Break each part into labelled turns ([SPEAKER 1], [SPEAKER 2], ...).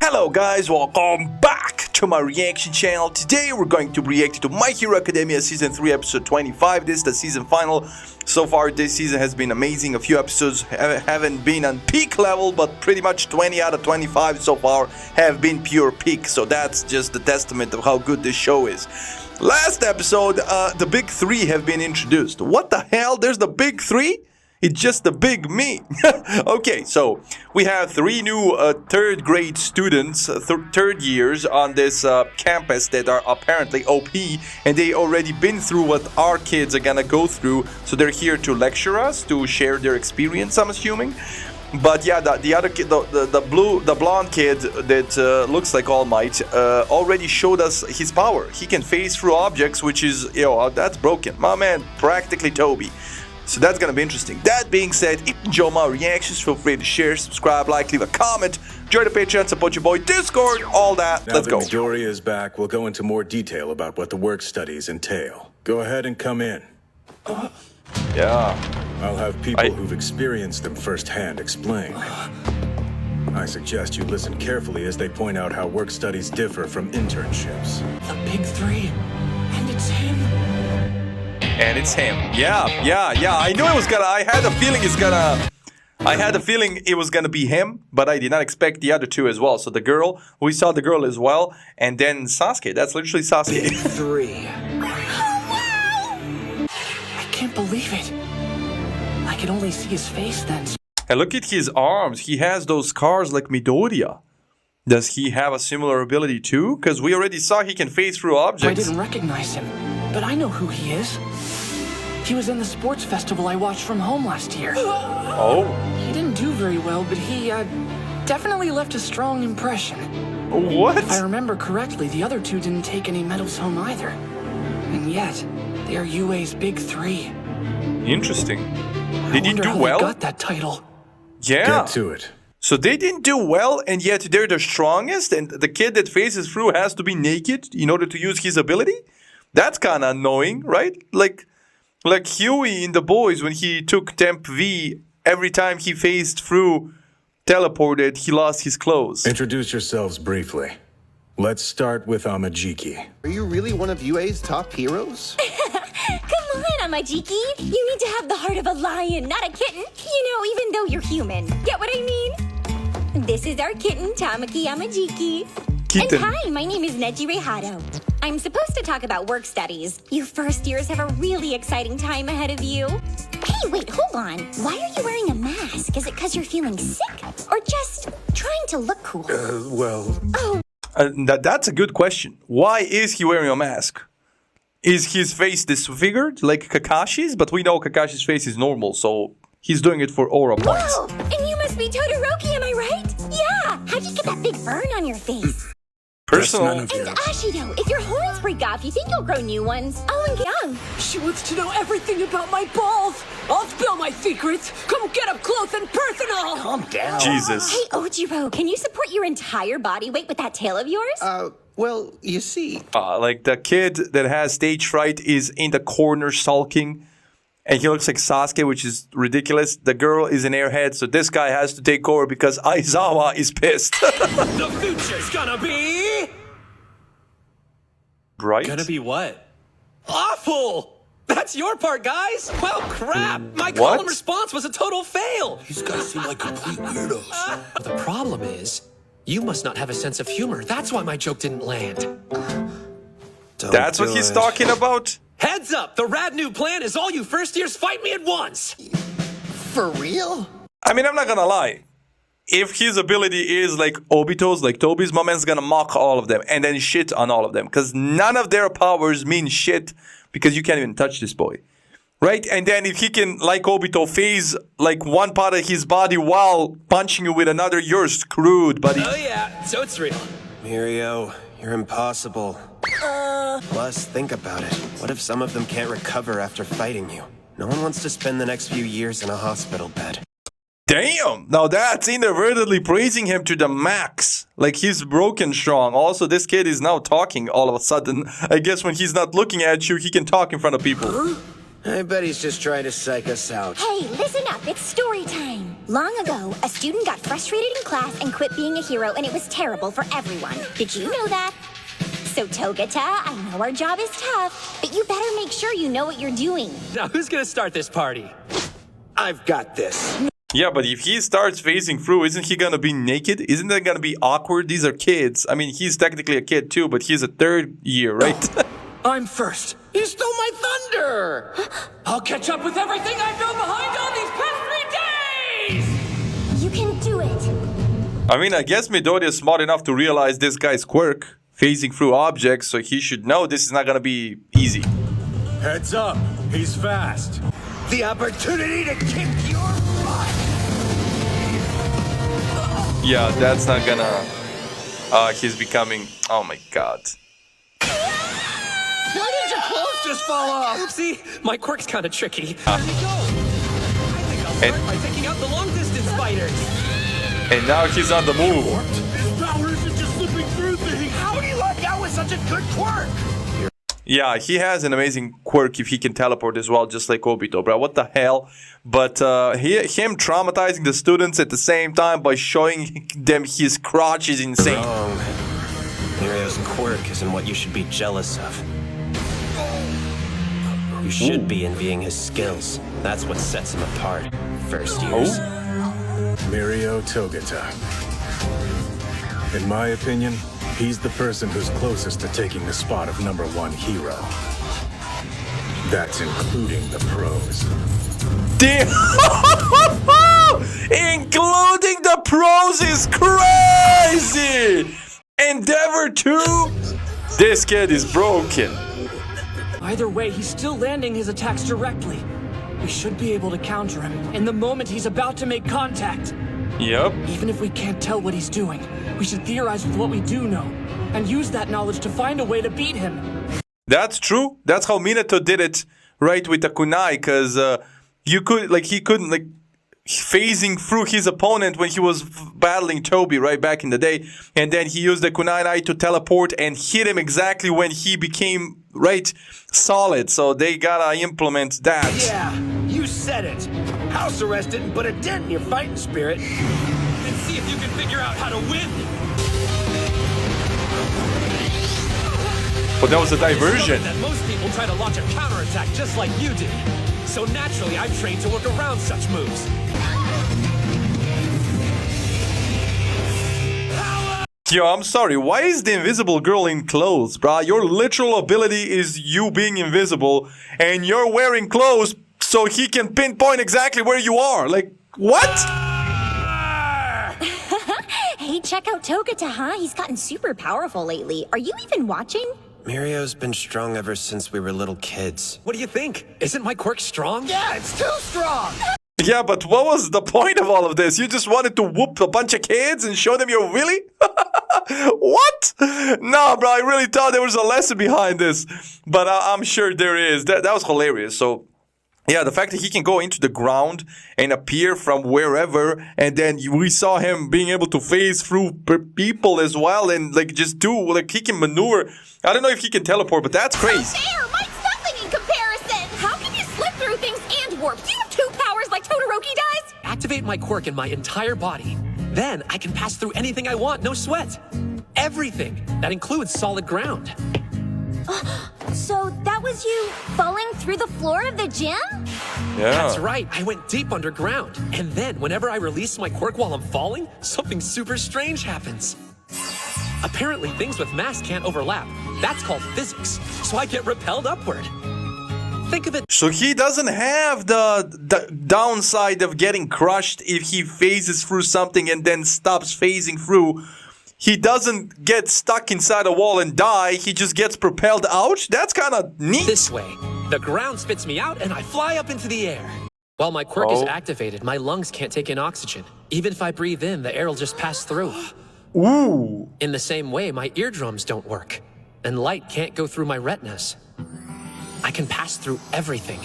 [SPEAKER 1] Hello guys, welcome back to my reaction channel. Today we're going to react to My Hero Academia Season 3 Episode 25. This is the season final. So far this season has been amazing. A few episodes haven't been on peak level, but pretty much 20 out of 25 so far have been pure peak. So that's just the testament of how good this show is. Last episode, the big three have been introduced. What the hell? There's the big three? It's just the big me. Okay, so we have three new third grade students, third years on this campus that are apparently OP, and they already been through what our kids are gonna go through. So they're here to lecture us, to share their experience, I'm assuming. But yeah, the other kid, the blonde kid that looks like All Might, already showed us his power. He can phase through objects, which is, that's broken. My man, practically Toby. So that's gonna be interesting. That being said, if you enjoy my reactions, feel free to share, subscribe, like, leave a comment, join the Patreon, support your boy Discord, all that.
[SPEAKER 2] Now
[SPEAKER 1] Let's go.
[SPEAKER 2] that Midoriya is back, we'll go into more detail about what the work studies entail. Go ahead and come in.
[SPEAKER 1] Yeah.
[SPEAKER 2] I'll have people who've experienced them firsthand explain. I suggest you listen carefully as they point out how work studies differ from internships.
[SPEAKER 3] The big three, and it's him.
[SPEAKER 1] And it's him. Yeah. I knew it was gonna. I had a feeling it was gonna be him, but I did not expect the other two as well. So the girl, we saw the girl as well, and then Sasuke. That's literally Sasuke.
[SPEAKER 3] Big three. I can't believe it. I can only see his face then.
[SPEAKER 1] And look at his arms. He has those scars like Midoriya. Does he have a similar ability too? Because we already saw he can phase through objects.
[SPEAKER 3] I didn't recognize him, but I know who he is. He was in the sports festival I watched from home last year.
[SPEAKER 1] Oh.
[SPEAKER 3] He didn't do very well, but he definitely left a strong impression.
[SPEAKER 1] What?
[SPEAKER 3] If I remember correctly, the other two didn't take any medals home either. And yet, they are UA's big three.
[SPEAKER 1] Interesting.
[SPEAKER 3] I
[SPEAKER 1] Did he
[SPEAKER 3] wonder
[SPEAKER 1] do
[SPEAKER 3] how
[SPEAKER 1] well?
[SPEAKER 3] They got that title.
[SPEAKER 1] Yeah.
[SPEAKER 2] Get to it.
[SPEAKER 1] So they didn't do well, and yet they're the strongest, and the kid that phases through has to be naked in order to use his ability? That's kind of annoying, right? Like Huey in The Boys, when he took Temp V, every time he phased through, teleported, he lost his clothes.
[SPEAKER 2] Introduce yourselves briefly. Let's start with Amajiki.
[SPEAKER 4] Are you really one of UA's top heroes?
[SPEAKER 5] Come on, Amajiki. You need to have the heart of a lion, not a kitten. Even though you're human. Get what I mean? This is our kitten, Tamaki Amajiki.
[SPEAKER 1] Kitten.
[SPEAKER 5] And hi, my name is Nejire Hado. I'm supposed to talk about work studies. You first years have a really exciting time ahead of you. Hey, wait, hold on. Why are you wearing a mask? Is it because you're feeling sick? Or just trying to look cool?
[SPEAKER 1] That's a good question. Why is he wearing a mask? Is his face disfigured like Kakashi's? But we know Kakashi's face is normal, so he's doing it for aura points.
[SPEAKER 5] Whoa! And you must be Todoroki, am I right? Yeah! How'd you get that big burn on your face?
[SPEAKER 1] Personal.
[SPEAKER 2] That's none of
[SPEAKER 5] And
[SPEAKER 2] yours.
[SPEAKER 5] Ashido, if your horns break off, you think you'll grow new ones? Oh, and young.
[SPEAKER 3] She wants to know everything about my balls. I'll spill my secrets. Come get up close and personal.
[SPEAKER 4] Calm down.
[SPEAKER 1] Jesus.
[SPEAKER 5] Hey, Ojiro, can you support your entire body weight with that tail of yours?
[SPEAKER 4] Well, you see,
[SPEAKER 1] Like the kid that has stage fright is in the corner sulking, and he looks like Sasuke, which is ridiculous. The girl is an airhead, so this guy has to take over because Aizawa is pissed.
[SPEAKER 6] The future's gonna be...
[SPEAKER 1] Right?
[SPEAKER 6] Gonna be what? Awful! That's your part, guys! Well, crap! My column response was a total fail!
[SPEAKER 7] These guys seem like complete weirdos.
[SPEAKER 6] The problem is, you must not have a sense of humor. That's why my joke didn't land.
[SPEAKER 1] That's what he's talking about?
[SPEAKER 6] Heads up! The rad new plan is all you first years fight me at once!
[SPEAKER 4] for real?
[SPEAKER 1] I mean, I'm not gonna lie. If his ability is like Obito's, like Toby's, my man's gonna mock all of them and then shit on all of them. Because none of their powers mean shit because you can't even touch this boy. Right? And then if he can, like Obito, phase like one part of his body while punching you with another, you're screwed, buddy.
[SPEAKER 6] Oh yeah, so it's real.
[SPEAKER 7] Mirio, you're impossible. Plus, think about it. What if some of them can't recover after fighting you? No one wants to spend the next few years in a hospital bed.
[SPEAKER 1] Damn! Now that's inadvertently praising him to the max. Like he's broken strong. Also, this kid is now talking all of a sudden. I guess when he's not looking at you, he can talk in front of people.
[SPEAKER 7] I bet he's just trying to psych us out.
[SPEAKER 5] Hey, listen up, it's story time. Long ago, a student got frustrated in class and quit being a hero, and it was terrible for everyone. Did you know that? So, Togata, I know our job is tough, but you better make sure you know what you're doing.
[SPEAKER 6] Now, who's gonna start this party?
[SPEAKER 7] I've got this.
[SPEAKER 1] Yeah, but if he starts phasing through, isn't he gonna be naked? Isn't that gonna be awkward? These are kids. I mean, he's technically a kid too, but he's a third year, right?
[SPEAKER 3] I'm first.
[SPEAKER 7] You stole my thunder!
[SPEAKER 3] I'll catch up with everything I've been behind on these past 3 days!
[SPEAKER 5] You can do it.
[SPEAKER 1] I mean, I guess Midoriya is smart enough to realize this guy's quirk, phasing through objects, so he should know this is not gonna be easy.
[SPEAKER 2] Heads up, he's fast.
[SPEAKER 7] The opportunity to kick your butt!
[SPEAKER 1] Yeah, that's not gonna... he's becoming... Oh my god.
[SPEAKER 6] Why did your clothes just fall off? Oopsie, my quirk's kind of tricky. There we go. I think I'll start by taking out the long-distance fighters.
[SPEAKER 1] And now he's on the move.
[SPEAKER 2] His power isn't just slipping through things.
[SPEAKER 7] How do you luck out with such a good quirk?
[SPEAKER 1] Yeah, he has an amazing quirk if he can teleport as well, just like Obito, bro. What the hell? But him traumatizing the students at the same time by showing them his crotch is insane.
[SPEAKER 7] Wrong. Mirio's quirk isn't what you should be jealous of. You should be envying his skills. That's what sets him apart. First years.
[SPEAKER 2] Mirio Togata. In my opinion, he's the person who's closest to taking the spot of #1 hero. That's including the pros.
[SPEAKER 1] Damn! Including the pros is crazy! Endeavor 2? This kid is broken.
[SPEAKER 3] Either way, he's still landing his attacks directly. We should be able to counter him in the moment he's about to make contact.
[SPEAKER 1] Yep.
[SPEAKER 3] Even if we can't tell what he's doing, we should theorize with what we do know, and use that knowledge to find a way to beat him.
[SPEAKER 1] That's true. That's how Minato did it, right, with the kunai, because he couldn't, phasing through his opponent when he was battling Toby, right, back in the day, and then he used the kunai to teleport and hit him exactly when he became, right, solid, so they gotta implement that.
[SPEAKER 7] Yeah, you said it. House arrest didn't put a dent in your fighting spirit.
[SPEAKER 6] And see if you can figure out how to win.
[SPEAKER 1] But that was a diversion.
[SPEAKER 6] That most people try to launch a counterattack just like you did. So naturally, I'm trained to work around such moves.
[SPEAKER 1] Yo, I'm sorry, why is the invisible girl in clothes, brah? Your literal ability is you being invisible, and you're wearing clothes so he can pinpoint exactly where you are. Like, what?
[SPEAKER 5] Hey, check out Togata, huh? He's gotten super powerful lately. Are you even watching?
[SPEAKER 7] Mirio's been strong ever since we were little kids.
[SPEAKER 6] What do you think? Isn't my quirk strong?
[SPEAKER 7] Yeah, it's too strong!
[SPEAKER 1] Yeah, but what was the point of all of this? You just wanted to whoop a bunch of kids and show them your willy? What? No, bro, I really thought there was a lesson behind this. But I'm sure there is. That was hilarious. So, yeah, the fact that he can go into the ground and appear from wherever, and then we saw him being able to phase through people as well, and just do, he can maneuver. I don't know if he can teleport, but that's crazy.
[SPEAKER 5] There, Mike's nothing in comparison. How can you slip through things and warp? Do you have 2 powers like Todoroki does?
[SPEAKER 6] Activate my quirk in my entire body. Then I can pass through anything I want, no sweat. Everything. That includes solid ground.
[SPEAKER 5] So that was you falling through the floor of the gym?
[SPEAKER 1] Yeah.
[SPEAKER 6] That's right. I went deep underground. And then whenever I release my quirk while I'm falling, something super strange happens. Apparently, things with mass can't overlap. That's called physics. So I get repelled upward. Think of it.
[SPEAKER 1] So he doesn't have the downside of getting crushed if he phases through something and then stops phasing through. He doesn't get stuck inside a wall and die. He just gets propelled out. That's kind of neat.
[SPEAKER 6] This way. The ground spits me out and I fly up into the air. While my quirk is activated, my lungs can't take in oxygen. Even if I breathe in, the air will just pass through.
[SPEAKER 1] Ooh.
[SPEAKER 6] In the same way, my eardrums don't work. And light can't go through my retinas. I can pass through everything.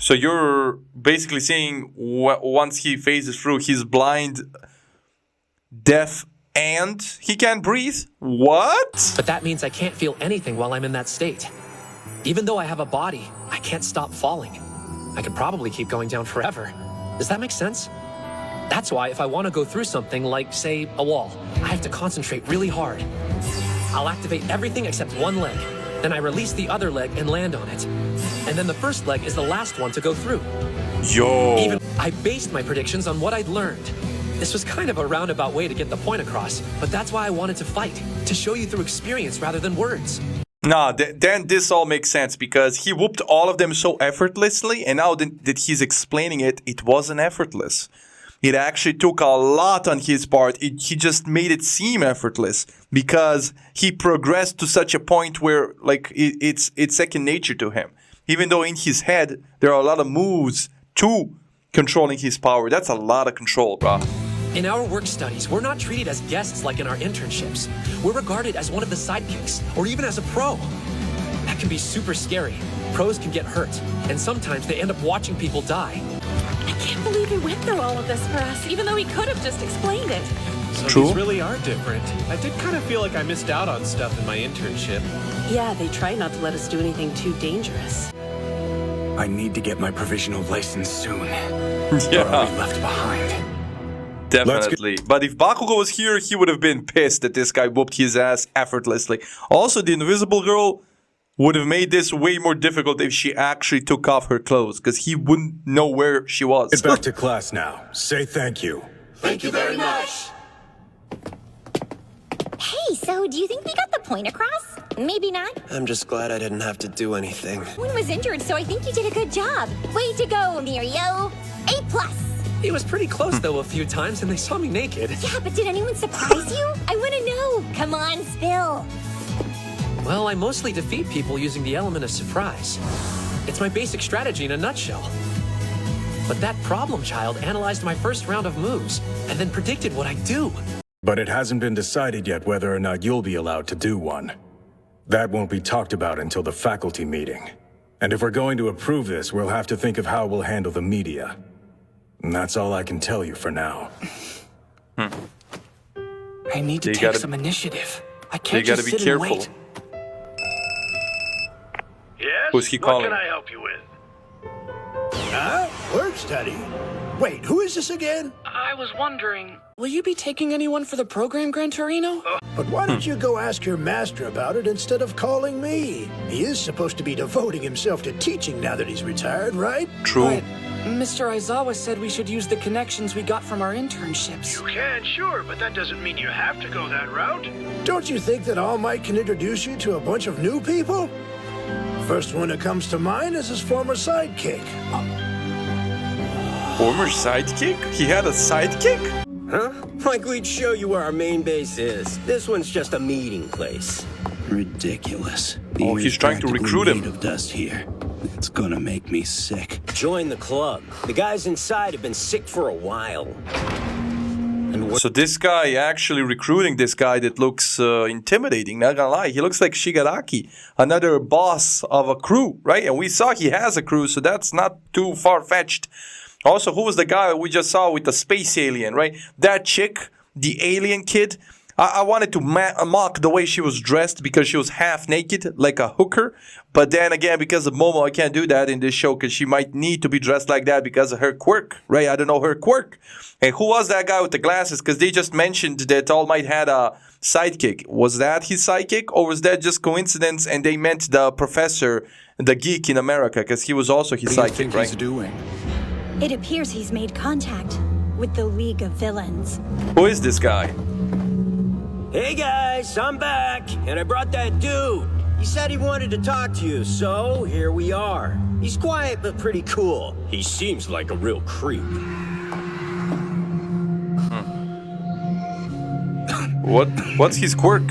[SPEAKER 1] So you're basically saying once he phases through, he's blind, deaf, and he can't breathe? What?
[SPEAKER 6] But that means I can't feel anything while I'm in that state. Even though I have a body, I can't stop falling. I could probably keep going down forever. Does that make sense? That's why if I want to go through something like, say, a wall, I have to concentrate really hard. I'll activate everything except one leg. Then I release the other leg and land on it. And then the first leg is the last one to go through.
[SPEAKER 1] Yo.
[SPEAKER 6] I based my predictions on what I'd learned. This was kind of a roundabout way to get the point across, but that's why I wanted to fight, to show you through experience rather than words.
[SPEAKER 1] Nah, then this all makes sense because he whooped all of them so effortlessly, and now that he's explaining it, it wasn't effortless. It actually took a lot on his part. He just made it seem effortless because he progressed to such a point where like it's second nature to him. Even though in his head there are a lot of moves to controlling his power. That's a lot of control, bro.
[SPEAKER 6] In our work studies, we're not treated as guests like in our internships. We're regarded as one of the sidekicks, or even as a pro. That can be super scary. Pros can get hurt, and sometimes they end up watching people die.
[SPEAKER 8] I can't believe he went through all of this for us, even though he could have just explained it.
[SPEAKER 9] So
[SPEAKER 1] True.
[SPEAKER 9] these really are different. I did kind of feel like I missed out on stuff in my internship.
[SPEAKER 8] Yeah, they try not to let us do anything too dangerous.
[SPEAKER 10] I need to get my provisional license soon.
[SPEAKER 1] Yeah.
[SPEAKER 10] Or I'll be left behind.
[SPEAKER 1] Definitely. But if Bakugo was here, he would have been pissed that this guy whooped his ass effortlessly. Also, the Invisible Girl would have made this way more difficult if she actually took off her clothes, because he wouldn't know where she was.
[SPEAKER 2] Get back to class now. Say thank you.
[SPEAKER 5] Thank you very much. Hey, so do you think we got the point across? Maybe not.
[SPEAKER 7] I'm just glad I didn't have to do anything.
[SPEAKER 5] One was injured, so I think you did a good job. Way to go, Mirio. A+.
[SPEAKER 6] He was pretty close, though, a few times, and they saw me naked.
[SPEAKER 5] Yeah, but did anyone surprise you? I want to know. Come on, spill.
[SPEAKER 6] Well, I mostly defeat people using the element of surprise. It's my basic strategy in a nutshell. But that problem child analyzed my first round of moves, and then predicted what I'd do.
[SPEAKER 2] But it hasn't been decided yet whether or not you'll be allowed to do one. That won't be talked about until the faculty meeting. And if we're going to approve this, we'll have to think of how we'll handle the media. And that's all I can tell you for now.
[SPEAKER 3] I need to take some initiative. I can't
[SPEAKER 1] gotta
[SPEAKER 3] just
[SPEAKER 1] be
[SPEAKER 3] sit
[SPEAKER 1] careful.
[SPEAKER 3] and wait.
[SPEAKER 11] Yes?
[SPEAKER 1] Who's he calling?
[SPEAKER 11] What can I help you with?
[SPEAKER 12] Huh? Work study? Wait, who is this again?
[SPEAKER 3] I was wondering, will you be taking anyone for the program, Gran Torino?
[SPEAKER 12] But why don't you go ask your master about it instead of calling me? He is supposed to be devoting himself to teaching now that he's retired, right?
[SPEAKER 1] True.
[SPEAKER 3] But Mr. Aizawa said we should use the connections we got from our internships.
[SPEAKER 11] You can, sure, but that doesn't mean you have to go that route.
[SPEAKER 12] Don't you think that All Might can introduce you to a bunch of new people? First one that comes to mind is his former sidekick.
[SPEAKER 1] Former sidekick? He had a sidekick?
[SPEAKER 13] Huh? Like we'd show you where our main base is. This one's just a meeting place.
[SPEAKER 14] Ridiculous.
[SPEAKER 1] Oh, he's trying to recruit him.
[SPEAKER 14] Of dust here. It's gonna make me sick.
[SPEAKER 13] Join the club. The guys inside have been sick for a while.
[SPEAKER 1] So this guy actually recruiting this guy that looks intimidating, not gonna lie. He looks like Shigaraki, another boss of a crew, right? And we saw he has a crew, so that's not too far-fetched. Also, who was the guy we just saw with the space alien, right? That chick, the alien kid, I wanted to mock the way she was dressed because she was half naked, like a hooker. But then again, because of Momo, I can't do that in this show because she might need to be dressed like that because of her quirk, right? I don't know her quirk. And who was that guy with the glasses? Because they just mentioned that All Might had a sidekick. Was that his sidekick? Or was that just coincidence and they meant the professor, the geek in America? Because he was also his sidekick, right?
[SPEAKER 10] He's doing?
[SPEAKER 5] It appears he's made contact with the League of Villains.
[SPEAKER 1] Who is this guy?
[SPEAKER 13] Hey guys, I'm back, and I brought that dude. He said he wanted to talk to you, so here we are. He's quiet but pretty cool. He seems like a real creep.
[SPEAKER 1] What's his quirk?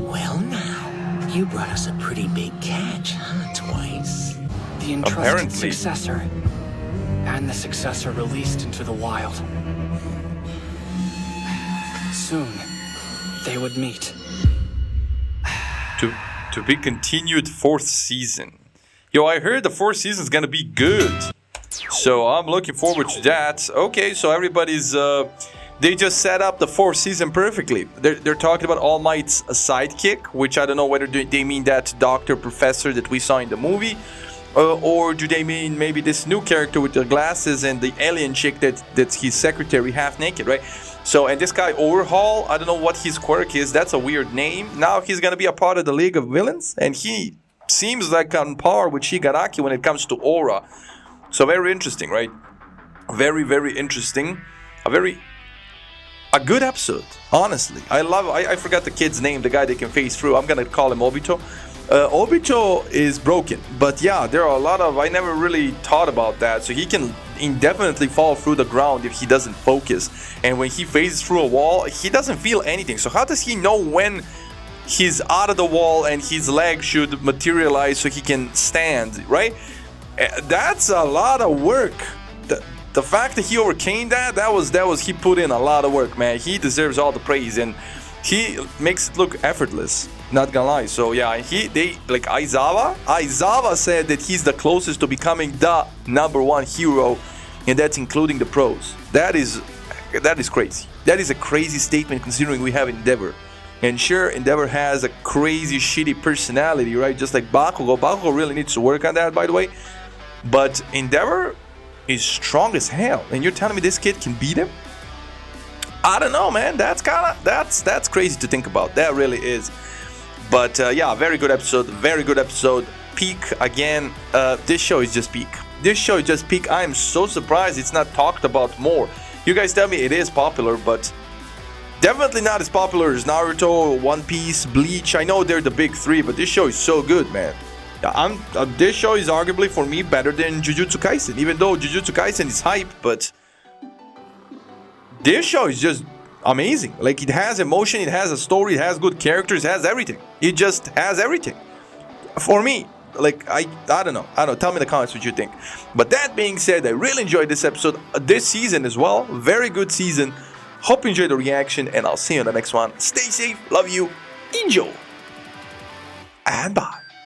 [SPEAKER 14] Well now, you brought us a pretty big catch, huh, Twice?
[SPEAKER 3] The entrusted
[SPEAKER 1] Apparently.
[SPEAKER 3] successor. And the successor released into the wild. Soon, they would meet.
[SPEAKER 1] To be continued 4th season. Yo, I heard the fourth season is gonna be good. So I'm looking forward to that. Okay, so everybody's... they just set up the fourth season perfectly. They're talking about All Might's sidekick, which I don't know whether they mean that doctor professor that we saw in the movie, or do they mean maybe this new character with the glasses and the alien chick that's his secretary, half naked, right? So, and this guy Overhaul, I don't know what his quirk is. That's a weird name. Now he's gonna be a part of the League of Villains, and he seems like on par with Shigaraki when it comes to aura. So very interesting, right? Very, very interesting. A good episode, honestly. I forgot the kid's name, the guy that can phase through. I'm gonna call him Obito. Obito is broken, but yeah, there are a lot of... I never really thought about that. So he can indefinitely fall through the ground if he doesn't focus. And when he phases through a wall, he doesn't feel anything. So how does he know when he's out of the wall and his leg should materialize so he can stand, right? That's a lot of work. The fact that he overcame that was he put in a lot of work, man. He deserves all the praise, and he makes it look effortless. Not gonna lie. So yeah, they like Aizawa said that he's the closest to becoming the #1 hero, and that's including the pros. That is crazy. That is a crazy statement considering we have Endeavor. And sure, Endeavor has a crazy shitty personality, right? Just like Bakugo. Bakugo really needs to work on that, by the way. But Endeavor is strong as hell, and you're telling me this kid can beat him? I don't know, man. That's crazy to think about. That really is. But yeah, very good episode. Very good episode. Peak again. This show is just peak. This show is just peak. I am so surprised it's not talked about more. You guys tell me it is popular, but definitely not as popular as Naruto, One Piece, Bleach. I know they're the big three, but this show is so good, man. This show is arguably for me better than Jujutsu Kaisen, even though Jujutsu Kaisen is hype, but this show is just amazing. Like, it has emotion, it has a story, it has good characters, it has everything. It just has everything. For me, like, I don't know. Tell me in the comments what you think. But that being said, I really enjoyed this episode, this season as well. Very good season. Hope you enjoyed the reaction, and I'll see you in the next one. Stay safe, love you, enjoy, and bye.